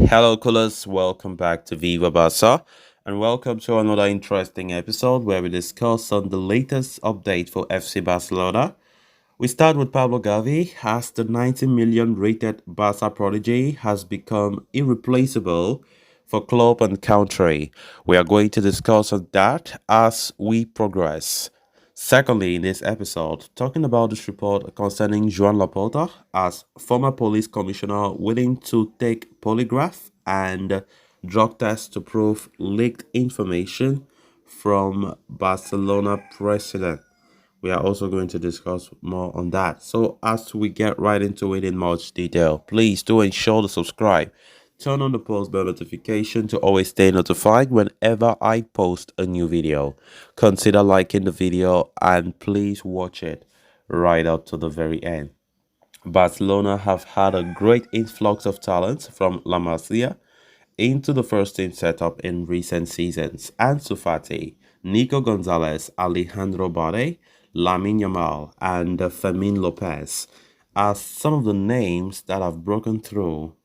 Hello, coolers. Welcome back to Viva Barca, and welcome to another interesting episode where we discuss on the latest update for FC Barcelona. We start with Pablo Gavi, as the 90 million rated Barca prodigy has become irreplaceable for club and country. We are going to discuss on that as we progress. Secondly, in this episode, talking about this report concerning Joan Laporta as former police commissioner willing to take polygraph and drug test to prove leaked information from Barcelona president. We are also going to discuss more on that. So as we get right into it in much detail, please do ensure to subscribe. Turn on the post bell notification to always stay notified whenever I post a new video. Consider liking the video and please watch it right up to the very end. Barcelona have had a great influx of talent from La Masia into the first team setup in recent seasons. Ansu Fati, Nico Gonzalez, Alejandro Bade, Lamine Yamal, and Fermin Lopez are some of the names that have broken through.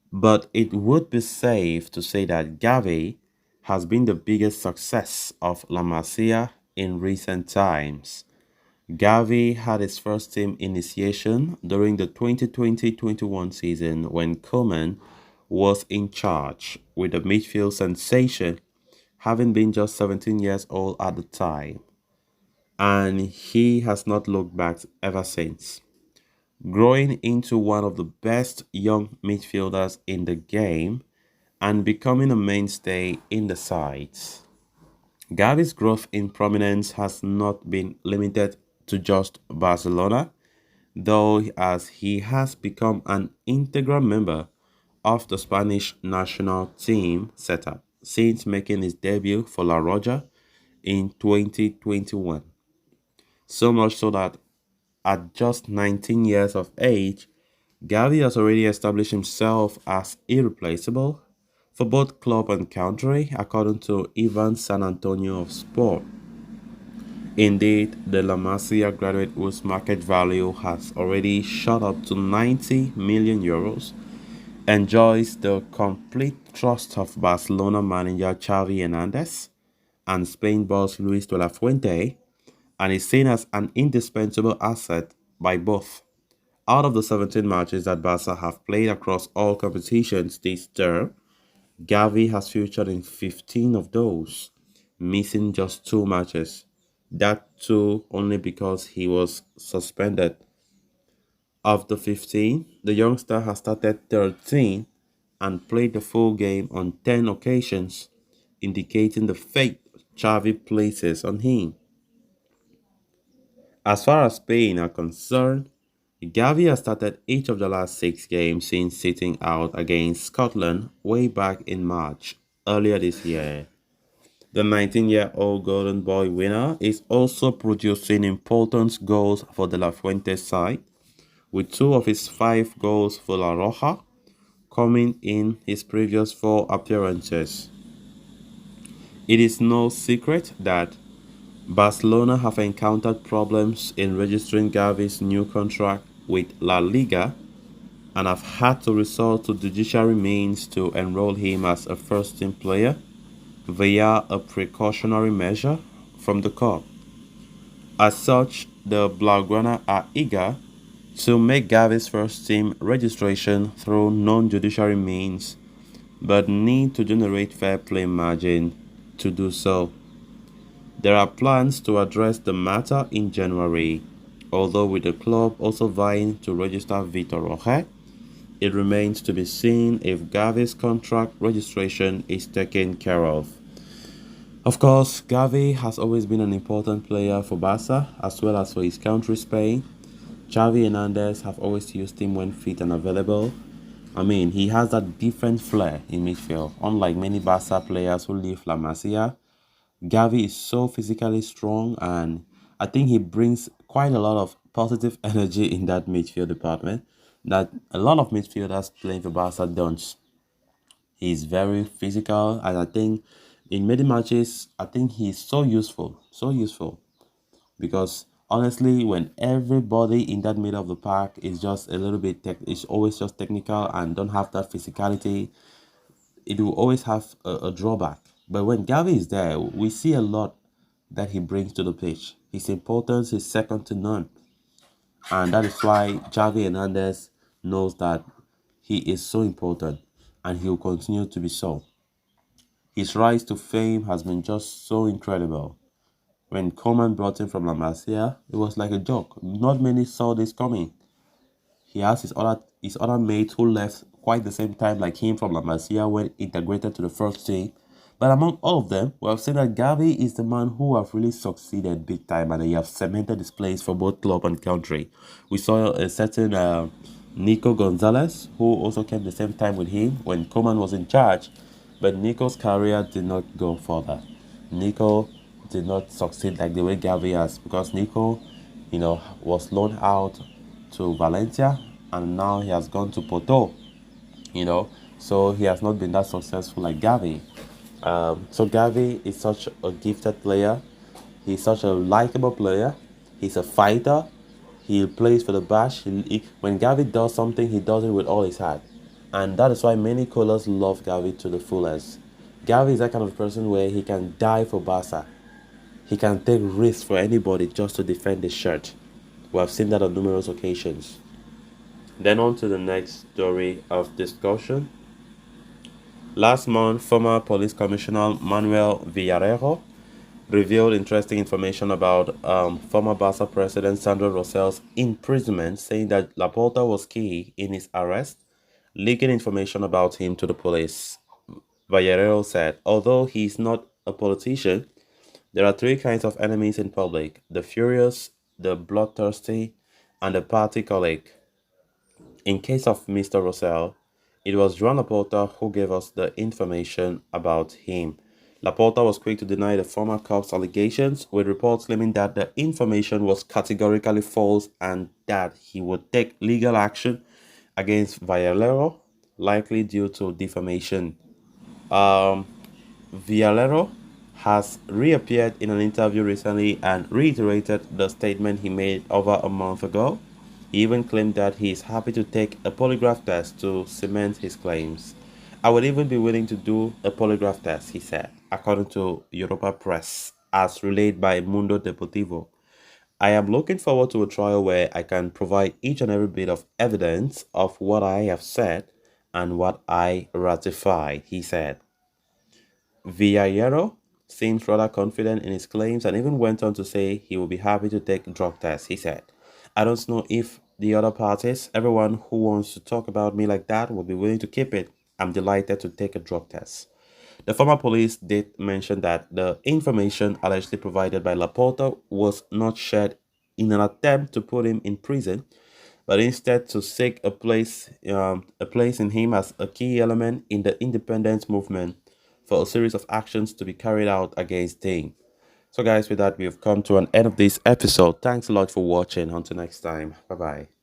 But it would be safe to say that Gavi has been the biggest success of La Masia in recent times. Gavi had his first team initiation during the 2020-21 season when Koeman was in charge, with the midfield sensation having been just 17 years old at the time, and he has not looked back ever since, growing into one of the best young midfielders in the game and becoming a mainstay in the sides. Gavi's growth in prominence has not been limited to just Barcelona, though as he has become an integral member of the Spanish national team setup since making his debut for La Roja in 2021. So much so that at just 19 years of age, Gavi has already established himself as irreplaceable for both club and country, according to Ivan San Antonio of Sport. Indeed, the La Masia graduate whose market value has already shot up to 90 million euros enjoys the complete trust of Barcelona manager Xavi Hernandez and Spain boss Luis de la Fuente, and is seen as an indispensable asset by both. Out of the 17 matches that Barca have played across all competitions this term, Gavi has featured in 15 of those, missing just 2 matches. That too only because he was suspended. Of the 15, the youngster has started 13 and played the full game on 10 occasions, indicating the faith Xavi places on him. As far as Spain are concerned, Gavi has started each of the last 6 games since sitting out against Scotland way back in March earlier this year. The 19-year-old Golden Boy winner is also producing important goals for De La Fuente side, with 2 of his 5 goals for La Roja coming in his previous 4 appearances. It is no secret that Barcelona have encountered problems in registering Gavi's new contract with La Liga and have had to resort to judiciary means to enroll him as a first-team player via a precautionary measure from the court. As such, the Blaugrana are eager to make Gavi's first team registration through non-judiciary means, but need to generate fair play margin to do so. There are plans to address the matter in January, although with the club also vying to register Vitor Roque, it remains to be seen if Gavi's contract registration is taken care of. Of course, Gavi has always been an important player for Barca as well as for his country Spain. Xavi Hernandez have always used him when fit and available. I mean, he has that different flair in midfield. Unlike many Barca players who leave La Masia, Gavi is so physically strong, and I think he brings quite a lot of positive energy in that midfield department that a lot of midfielders playing for Barca don't. He's very physical, and I think in many matches, I think he's so useful because honestly, when everybody in that middle of the park is just a little bit is always just technical and don't have that physicality, it will always have a drawback. But when Gavi is there, we see a lot that he brings to the pitch. His importance is second to none. And that is why Javi Hernandez knows that he is so important and he will continue to be so. His rise to fame has been just so incredible. When Coman brought him from La Masia, it was like a joke. Not many saw this coming. He has his other mates who left quite the same time like him from La Masia when integrated to the first team. But among all of them, we have seen that Gavi is the man who have really succeeded big time and he have cemented his place for both club and country. We saw a certain Nico Gonzalez who also came the same time with him when Coman was in charge. But Nico's career did not go further. Nico did not succeed like the way Gavi has because Nico, was loaned out to Valencia and now he has gone to Porto, you know. So he has not been that successful like Gavi. So Gavi is such a gifted player. He's such a likable player. He's a fighter. He plays for the bash. When Gavi does something, he does it with all his heart. And that is why many colours love Gavi to the fullest. Gavi is that kind of person where he can die for Barca. He can take risks for anybody just to defend his shirt. We have seen that on numerous occasions. Then on to the next story of discussion. Last month, former police commissioner Manuel Villarrejo revealed interesting information about former Barca president Sandro Rosel's imprisonment, saying that Laporta was key in his arrest, leaking information about him to the police. Villarrejo said, although he is not a politician, there are three kinds of enemies in public: the furious, the bloodthirsty, and the party colic. In case of Mr. Rosell, it was Joan Laporta who gave us the information about him. Laporta was quick to deny the former cop's allegations, with reports claiming that the information was categorically false and that he would take legal action against Villalero, likely due to defamation. Um, Villalero has reappeared in an interview recently and reiterated the statement he made over a month ago. He even claimed that he is happy to take a polygraph test to cement his claims. I would even be willing to do a polygraph test, he said, according to Europa Press, as relayed by Mundo Deportivo. I am looking forward to a trial where I can provide each and every bit of evidence of what I have said and what I ratified, he said. Villallero seems rather confident in his claims and even went on to say he will be happy to take drug tests, he said. I don't know if the other parties, everyone who wants to talk about me like that, will be willing to keep it. I'm delighted to take a drug test. The former police did mention that the information allegedly provided by Laporta was not shared in an attempt to put him in prison, but instead to seek a place in him as a key element in the independence movement for a series of actions to be carried out against him. So, guys, with that, we have come to an end of this episode. Thanks a lot for watching. Until next time, bye bye.